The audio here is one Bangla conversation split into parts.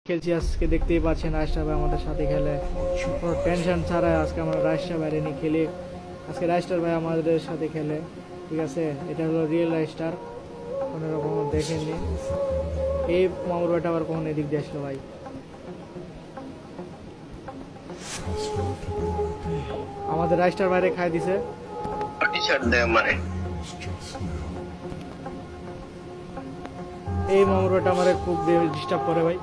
খেলছি আজকে, দেখতেই পাচ্ছেন রাজশাহী ভাই আমাদের সাথে খেলে কোনো টেনশন ছাড়াই। আজকে আমরা রাজশাহী বাইরে নিয়ে খেলি। আজকে রাজস্টার ভাই আমাদের সাথে খেলে, ঠিক আছে। এটা হলো রিয়েল রাজস্টার, কোনো রকম দেখেননি। এই মামুর ভাইটা আবার কখন এদিক দিয়ে আসলো ভাই? আমাদের রাজস্টার বাইরে খাই দিছে। এই মামুর ভাইটা আমার খুব ডিস্টার্ব করে ভাই।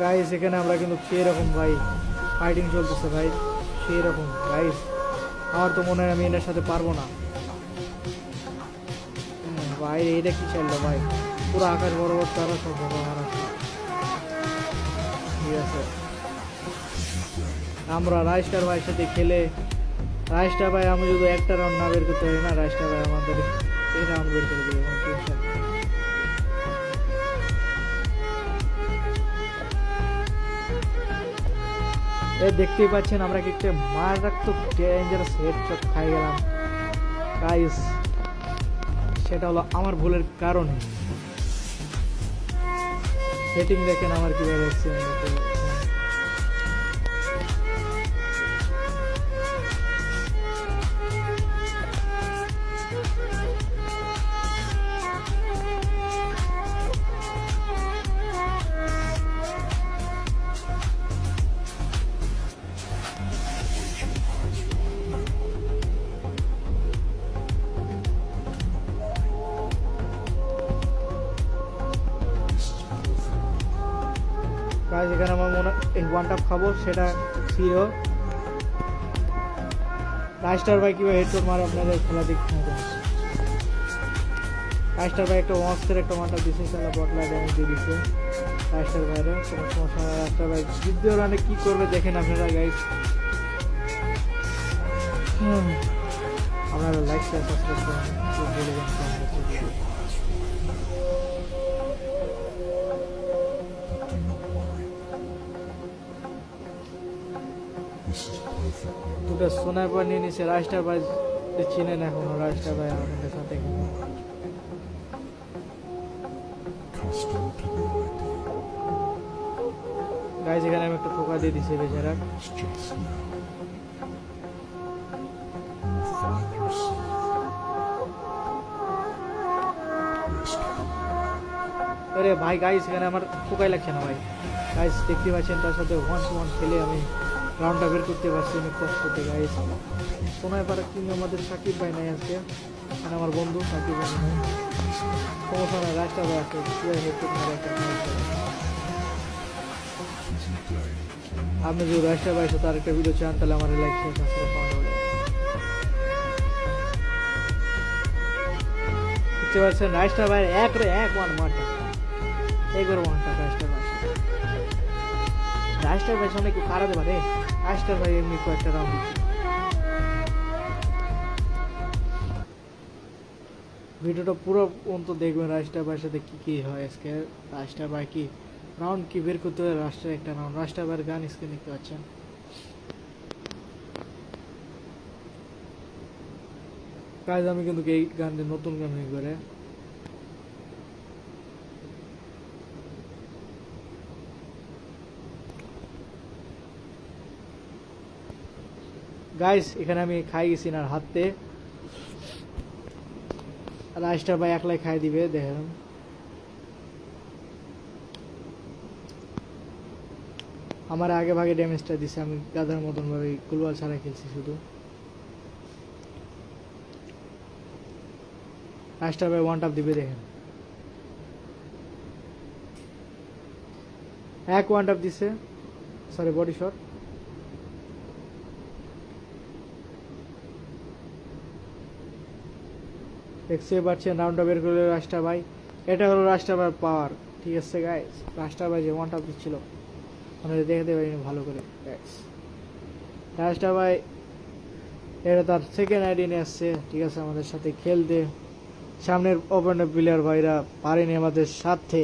গাইস এখানে আমরা কিন্তু সেই রকম ভাই ফাইটিং চলতেছে ভাই, সেই রকম গাইস। আমার তো মনে হয় আমি এটার সাথে পারবো না ভাই। এটা কি চাইলো ভাই? পুরো আকাশ বরাবর তারা সম্ভব আমার আসলে, ঠিক আছে। আমরা রাজস্টার ভাইয়ের সাথে খেলে, রাজস্টার ভাই আমি যদি একটা রাউন্ড না বের করতে পারি না, রাজস্টার ভাই আমাদের এই রাউন্ড বের করে দেবে, কোনো টেনশন। দেখতেই পাচ্ছেন আমরা কি একটা মারাত্মক ডেঞ্জারাস হেডশট খাই গেলাম গাইস। সেটা হলো আমার ভুলের কারণে। সেটিং দেখেন আমার কিভাবে গাইস। এখানে আমার মনে এই ওয়ান টাপ খাবো সেটা সিও। রাজস্টার ভাই কিভাবে হেডশট মারে আপনাদের খেলা দেখতে হবে। রাজস্টার ভাই একটা অস্ত্রের একটা ওয়ান টাপ দিচ্ছে, সেটা বটলা ড্যামেজ দিয়ে দিচ্ছে রাজস্টার ভাইরে। কোনো সমস্যা না। রাজস্টার ভাই দ্বিতীয় রানে কি করবে দেখেন আপনারা গাইস। আপনারা লাইক শেয়ার সাবস্ক্রাইব করুন। দুটো সোনার পর নিয়ে নিচ্ছে রাজস্টার ভাই, চিনেন এখনো রাজস্টার ভাই আমাদের সাথে। গাইজ এখানে আমি একটা ঠোকা দিয়ে দিচ্ছি বেচারা। আরে ভাই গাইজ এখানে আমার ঠোকাই লাগছে না ভাই। গাইজ দেখতে পাচ্ছেন তার সাথে 1-1 খেলে আমি রাউন্ডটা বের করতে পারছি আমি কষ্টতে গাইজ। সোনায় পাড়া কিন্তু আমাদের সাকিব ভাই নাই আজকে, মানে আমার বন্ধু সাকিব ভাই নাই। সমস্যা নাই, রাজটা ভাই আছে। আপনি যদি রাজটা ভাই সাথে আরেকটা ভিডিও চান তাহলে আমার লাইক শেয়ার সাবস্ক্রাইব পাওয়া যাবে। বুঝতে পারছেন রাজটা ভাই এক ওয়ান মারটা একবার ওয়ানটা রাজটা ভাই। রাজস্টার ভাই সামনে কেউ কারাতে পারে? রাজস্টার ভাই এমনি কয়েকটা রাউন্ড দিচ্ছে। ভিডিওটা পুরো পর্যন্ত দেখবেন রাজস্টার ভাইয়ের সাথে কি কি হয় আজকে। রাজস্টার ভাই কি রাউন্ড কি বের করতে হয়, রাষ্ট্রের একটা রাউন্ড। রাজস্টার ভাইয়ের গান স্ক্রিন দেখতে পাচ্ছেন। কাজ আমি কিন্তু এই গানটা নতুন গান হয়ে করে গাইস। এখানে আমি খাই গেছি না হাতে, রাজস্টার ভাই একলাই খাই দিবে দেখেন। আমার আগে ভাগে ড্যামেজটা দিছে, আমি গাধার মতন ভাবে কুলওয়াল ছাড়া খেলছি শুধু। রাজস্টার ভাই ওয়ান টাপ দিবে দেখেন, এক ওয়ান টাপ দিছে, সরি বডি শট। দেখতে পাচ্ছেন রাউন্ডটা বের করলে রাজস্টার ভাই। এটা হলো রাজস্টার ভাইয়ের পাওয়ার, ঠিক আছে গাইস। রাজস্টার ভাই যে ওয়ান টাপ দিচ্ছিল মানে দেখতে পারিনি ভালো করে গাইস। রাজস্টার ভাই এটা তার সেকেন্ড আইডি নিয়ে আসছে, ঠিক আছে, আমাদের সাথে খেলতে। সামনের ওপেনের প্লেয়ার ভাইরা পারেনি আমাদের সাথে।